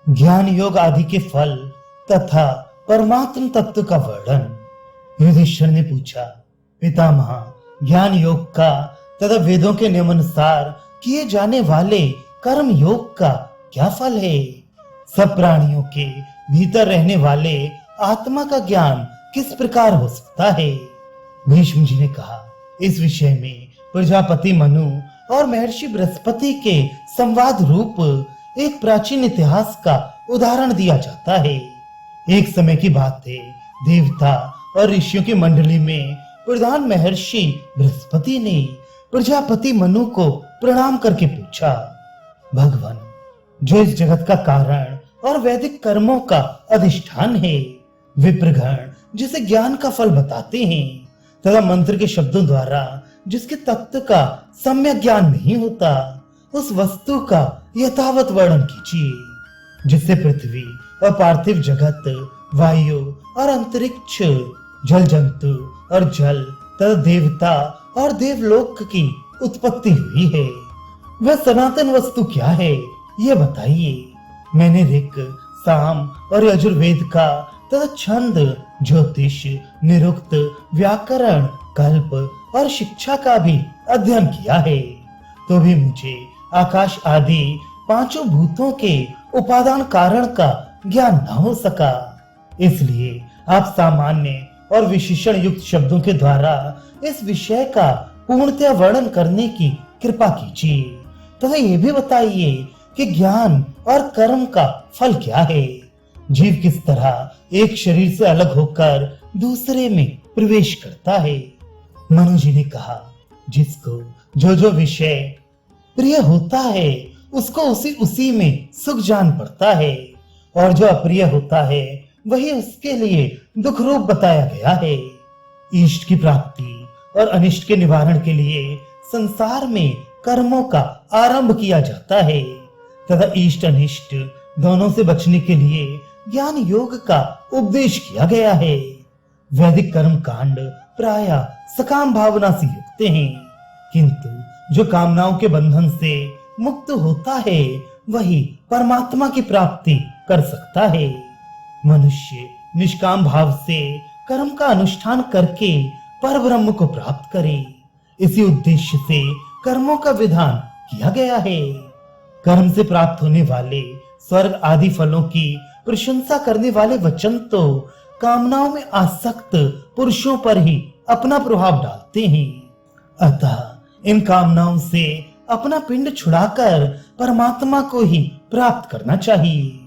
ज्ञान योग आदि के फल तथा परमात्म तत्व का वर्णन। युधिष्ठिर ने पूछा, पितामह, ज्ञान योग का तथा वेदों के नियमानुसार किए जाने वाले कर्म योग का क्या फल है? सब प्राणियों के भीतर रहने वाले आत्मा का ज्ञान किस प्रकार हो सकता है? भीष्म जी ने कहा, इस विषय में प्रजापति मनु और महर्षि बृहस्पति के संवाद रूप एक प्राचीन इतिहास का उदाहरण दिया जाता है। एक समय की बात है, देवता और ऋषियों की मंडली में प्रधान महर्षि बृहस्पति ने प्रजापति मनु को प्रणाम करके पूछा, भगवान, जो इस जगत का कारण और वैदिक कर्मों का अधिष्ठान है, विप्रगण जिसे ज्ञान का फल बताते हैं तथा मंत्र के शब्दों द्वारा जिसके तत्व का सम्यक ज्ञान नहीं होता, उस वस्तु का यथावत वर्णन कीजिए जिससे पृथ्वी और पार्थिव जगत, वायु और अंतरिक्ष, जल जंतु और जल तथा देवता और देवलोक की उत्पत्ति हुई है। वह सनातन वस्तु क्या है, ये बताइए। मैंने ऋक, साम और यजुर्वेद का तथा छंद, ज्योतिष, निरुक्त, व्याकरण, कल्प और शिक्षा का भी अध्ययन किया है, तो भी मुझे आकाश आदि पांचों भूतों के उपादान कारण का ज्ञान न हो सका। इसलिए आप सामान्य और विशेषण युक्त शब्दों के द्वारा इस विषय का पूर्णतया वर्णन करने की कृपा कीजिए तथा ये भी बताइए कि ज्ञान और कर्म का फल क्या है। जीव किस तरह एक शरीर से अलग होकर दूसरे में प्रवेश करता है। मनु जी ने कहा, जिसको जो जो विषय प्रिय होता है उसको उसी उसी में सुख जान पड़ता है, और जो अप्रिय होता है वही उसके लिए दुख रूप बताया गया है। इष्ट की प्राप्ति और अनिष्ट के निवारण के लिए संसार में कर्मों का आरंभ किया जाता है तथा इष्ट अनिष्ट दोनों से बचने के लिए ज्ञान योग का उपदेश किया गया है। वैदिक कर्म कांड प्रायः सकाम भावना से युक्त हैं, किंतु जो कामनाओं के बंधन से मुक्त होता है वही परमात्मा की प्राप्ति कर सकता है। मनुष्य निष्काम भाव से कर्म का अनुष्ठान करके पर ब्रह्म को प्राप्त करे, इसी उद्देश्य से कर्मों का विधान किया गया है। कर्म से प्राप्त होने वाले स्वर्ग आदि फलों की प्रशंसा करने वाले वचन तो कामनाओं में आसक्त पुरुषों पर ही अपना प्रभाव डालते हैं। अतः इन कामनाओं से अपना पिंड छुड़ाकर परमात्मा को ही प्राप्त करना चाहिए।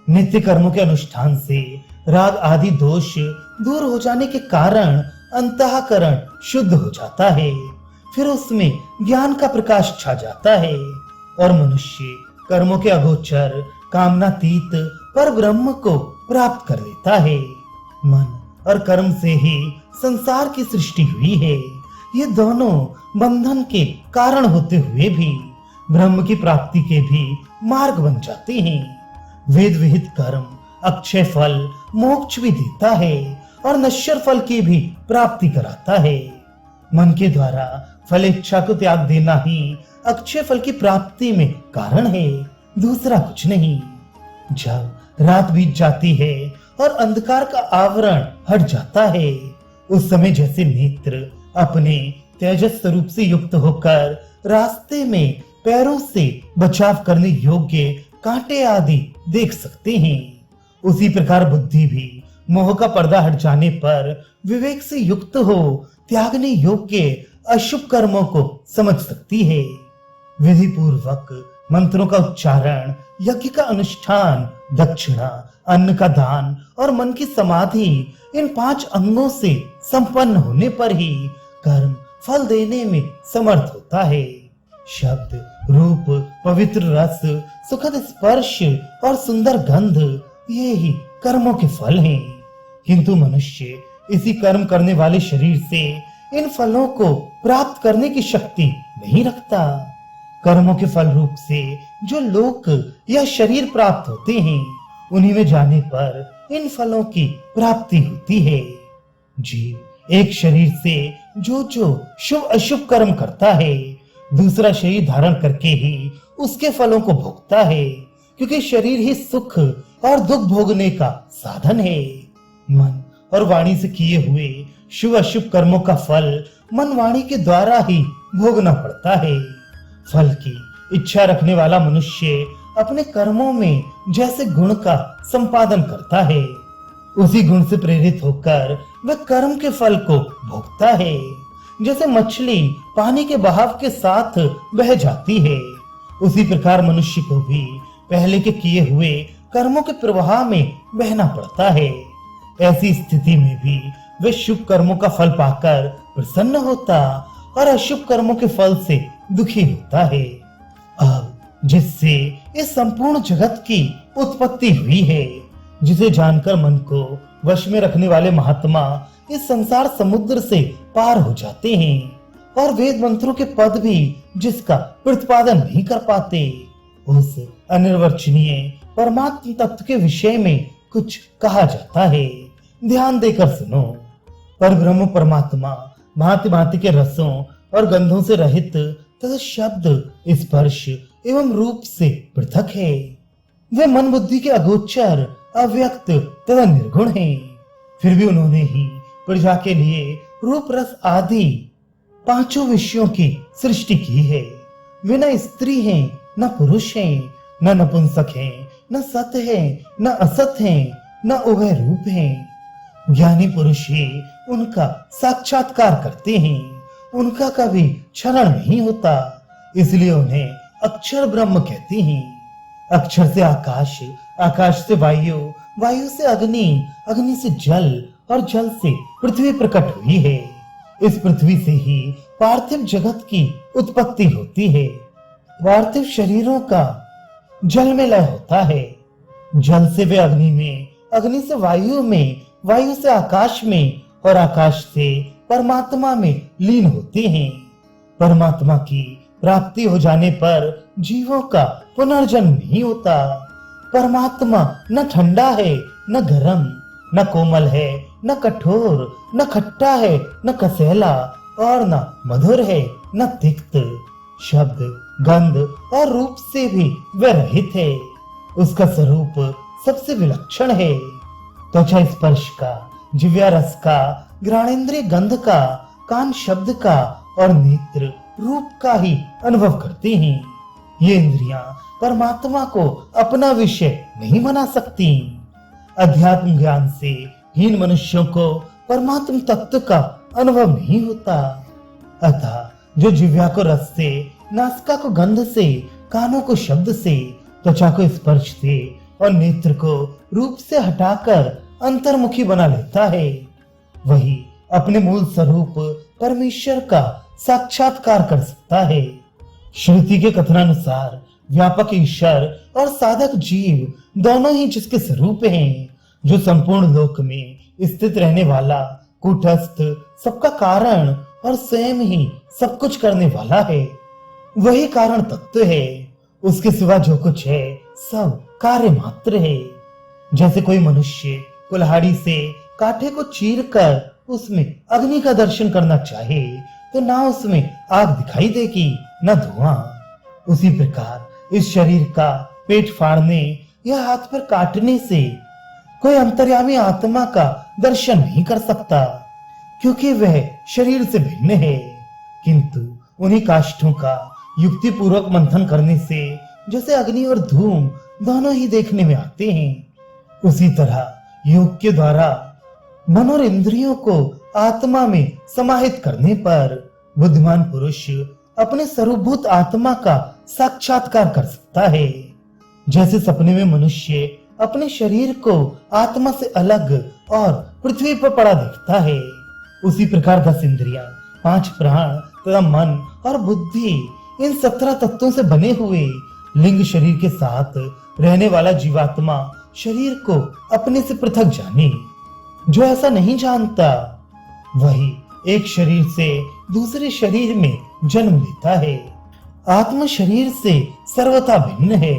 नित्य कर्मों के अनुष्ठान से राग आदि दोष दूर हो जाने के कारण अंतःकरण शुद्ध हो जाता है, फिर उसमें ज्ञान का प्रकाश छा जाता है और मनुष्य कर्मों के अगोचर कामनातीत पर ब्रह्म को प्राप्त कर लेता है। मन और कर्म से ही संसार की सृष्टि हुई है। ये दोनों बंधन के कारण होते हुए भी ब्रह्म की प्राप्ति के भी मार्ग बन जाते हैं। वेद विहित कर्म अक्षय फल मोक्ष भी देता है और नश्वर फल की भी प्राप्ति कराता है। मन के द्वारा फल इच्छा को त्याग देना ही अक्षय फल की प्राप्ति में कारण है, दूसरा कुछ नहीं। जब रात बीत जाती है और अंधकार का आवरण हट जाता है, उस समय जैसे नेत्र अपने तेजस स्वरूप से युक्त होकर रास्ते में पैरों से बचाव करने योग्य कांटे आदि देख सकते हैं, उसी प्रकार बुद्धि भी मोह का पर्दा हट जाने पर विवेक से युक्त हो त्यागने योग्य अशुभ कर्मों को समझ सकती है। विधि पूर्वक मंत्रों का उच्चारण, यज्ञ का अनुष्ठान, दक्षिणा, अन्न का दान और मन की समाधि, इन 5 अंगों से संपन्न होने पर ही कर्म फल देने में समर्थ होता है। शब्द, रूप, पवित्र रस, सुखद स्पर्श और सुंदर गंध, ये ही कर्मों के फल हैं। किंतु मनुष्य इसी कर्म करने वाले शरीर से इन फलों को प्राप्त करने की शक्ति नहीं रखता। कर्मों के फल रूप से जो लोक या शरीर प्राप्त होते हैं, उन्हीं में जाने पर इन फलों की प्राप्ति होती है। जीव एक शरीर से जो शुभ अशुभ कर्म करता है, दूसरा शरीर धारण करके ही उसके फलों को भोगता है, क्योंकि शरीर ही सुख और दुख भोगने का साधन है। मन और वाणी से किए हुए शुभ अशुभ कर्मों का फल मन वाणी के द्वारा ही भोगना पड़ता है। फल की इच्छा रखने वाला मनुष्य अपने कर्मों में जैसे गुण का संपादन करता है, उसी गुण से प्रेरित होकर वह कर्म के फल को भोगता है। जैसे मछली पानी के बहाव के साथ बह जाती है, उसी प्रकार मनुष्य को भी पहले के किए हुए कर्मों के प्रवाह में बहना पड़ता है। ऐसी स्थिति में भी वह शुभ कर्मों का फल पाकर प्रसन्न होता और अशुभ कर्मों के फल से दुखी होता है। अब जिससे इस संपूर्ण जगत की उत्पत्ति हुई है, जिसे जानकर मन को वश में रखने वाले महात्मा इस संसार समुद्र से पार हो जाते हैं और वेद मंत्रों के पद भी जिसका प्रतिपादन नहीं कर पाते, उस अनिर्वचनीय परमात्म तत्व के विषय में कुछ कहा जाता है। ध्यान देकर सुनो। पर ब्रह्म परमात्मा भांति भांति के रसों और गंधों से रहित तथा शब्द स्पर्श एवं रूप से पृथक है। वे मन बुद्धि के अगोचर अव्यक्त तथा निर्गुण हैं। फिर भी उन्होंने ही प्रजा के लिए रूप रस आदि पांचों विषयों की सृष्टि की है। वे न स्त्री हैं, न पुरुष हैं, न नपुंसक हैं, न सत हैं, न असत हैं, न उभय रूप हैं। ज्ञानी पुरुष ही उनका साक्षात्कार करते हैं, उनका कभी क्षरण नहीं होता, इसलिए उन्हें अक्षर ब्रह्म कहते हैं। अक्षर से आकाश, आकाश से वायु, वायु से अग्नि, अग्नि से जल और जल से पृथ्वी प्रकट हुई है। इस पृथ्वी से ही पार्थिव जगत की उत्पत्ति होती है। पार्थिव शरीरों का जल में लय होता है। जल से वे अग्नि में, अग्नि से वायु में, वायु से आकाश में और आकाश से परमात्मा में लीन होते हैं। परमात्मा की प्राप्ति हो जाने पर जीवों का पुनर्जन्म नहीं होता। परमात्मा न ठंडा है, न गर्म, न कोमल है, न कठोर, न खट्टा है, न कसैला और न मधुर है, न तिक्त। शब्द, गंध और रूप से भी वह रहित है। उसका स्वरूप सबसे विलक्षण है। त्वचा स्पर्श का, जिह्वा रस का, घ्राणेन्द्रिय गंध का, कान शब्द का और नेत्र रूप का ही अनुभव करते हैं। ये इंद्रियां परमात्मा को अपना विषय नहीं बना सकती। अध्यात्म ज्ञान से हीन मनुष्यों को परमात्म तत्व का अनुभव नहीं होता। अतः जो जिह्वा को रस से, नासिका को गंध से, कानों को शब्द से, त्वचा को स्पर्श से और नेत्र को रूप से हटाकर अंतर्मुखी बना लेता है, वही अपने मूल स्वरूप परमेश्वर का साक्षात्कार कर सकता है। श्रुति के कथनानुसार व्यापक ईश्वर और साधक जीव दोनों ही जिसके स्वरूप हैं, जो संपूर्ण लोक में स्थित रहने वाला, कूटस्थ, सबका कारण और स्वयं ही सब कुछ करने वाला है, वही कारण तत्व है। उसके सिवा जो कुछ है सब कार्य मात्र है। जैसे कोई मनुष्य कुल्हाड़ी से कांटे को चीरकर उसमें अग्नि का दर्शन करना चाहे तो ना उसमें आग दिखाई देगी न धुआं। उसी प्रकार इस शरीर का पेट फाड़ने या हाथ पर काटने से कोई अंतर्यामी आत्मा का दर्शन नहीं कर सकता, क्योंकि वह शरीर से भिन्न है। किंतु उन्हीं काष्ठों का युक्ति पूर्वक मंथन करने से जैसे अग्नि और धूम दोनों ही देखने में आते हैं, उसी तरह योग के द्वारा मन और इंद्रियों को आत्मा में समाहित करने पर बुद्धिमान पुरुष अपने स्वरूपभूत आत्मा का साक्षात्कार कर सकता है। जैसे सपने में मनुष्य अपने शरीर को आत्मा से अलग और पृथ्वी पर पड़ा देखता है, उसी प्रकार 10 इंद्रियां, 5 प्राण तथा मन और बुद्धि, इन 17 तत्वों से बने हुए लिंग शरीर के साथ रहने वाला जीवात्मा शरीर को अपने से पृथक जाने। जो ऐसा नहीं जानता वही एक शरीर से दूसरे शरीर में जन्म लेता है। आत्मा शरीर से सर्वथा भिन्न है।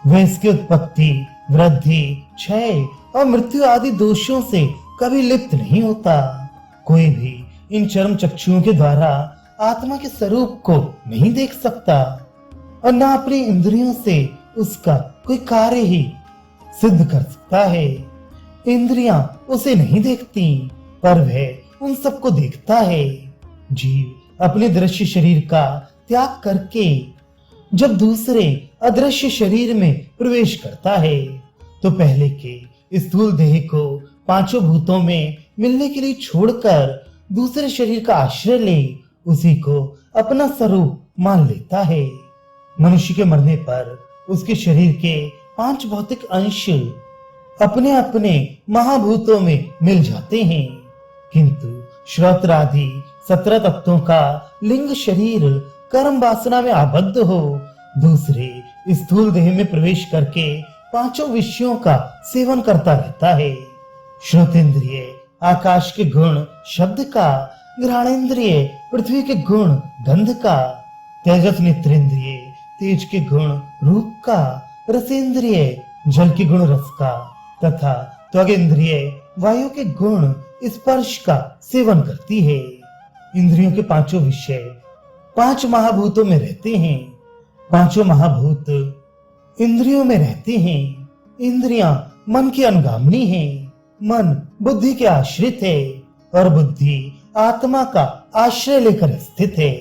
वह इसकी उत्पत्ति, वृद्धि, क्षय और मृत्यु आदि दोषों से कभी लिप्त नहीं होता। कोई भी इन चर्म चक्षुओं के द्वारा आत्मा के स्वरूप को नहीं देख सकता और न अपनी इंद्रियों से उसका कोई कार्य ही सिद्ध कर सकता है। इंद्रियां उसे नहीं देखती, पर वह उन सबको देखता है। जीव अपने दृश्य शरीर का त्याग करके जब दूसरे अदृश्य शरीर में प्रवेश करता है, तो पहले के स्थूल देह को पांचों भूतों में मिलने के लिए छोड़कर दूसरे शरीर का आश्रय ले उसी को अपना स्वरूप मान लेता है। मनुष्य के मरने पर उसके शरीर के 5 भौतिक अंश अपने अपने महाभूतों में मिल जाते हैं, किंतु श्रोत्र आदि 17 तत्वों का लिंग शरीर कर्म वासना में आबद्ध हो दूसरे स्थूल देह में प्रवेश करके पांचों विषयों का सेवन करता रहता है। श्रोतेंद्रिय आकाश के गुण शब्द का, घ्राणेन्द्रिय पृथ्वी के गुण गंध का, तेजस नेत्रेंद्रिय तेज के गुण रूप का, रसेंद्रिय जल के गुण रस का तथा त्वगेंद्रिय वायु के गुण स्पर्श का सेवन करती है। इंद्रियों के पांचों विषय 5 महाभूतों में रहते हैं। पांचों महाभूत इंद्रियों में रहते हैं। इंद्रियां मन की अनुगामिनी हैं। मन बुद्धि के आश्रित है और बुद्धि आत्मा का आश्रय लेकर स्थित है।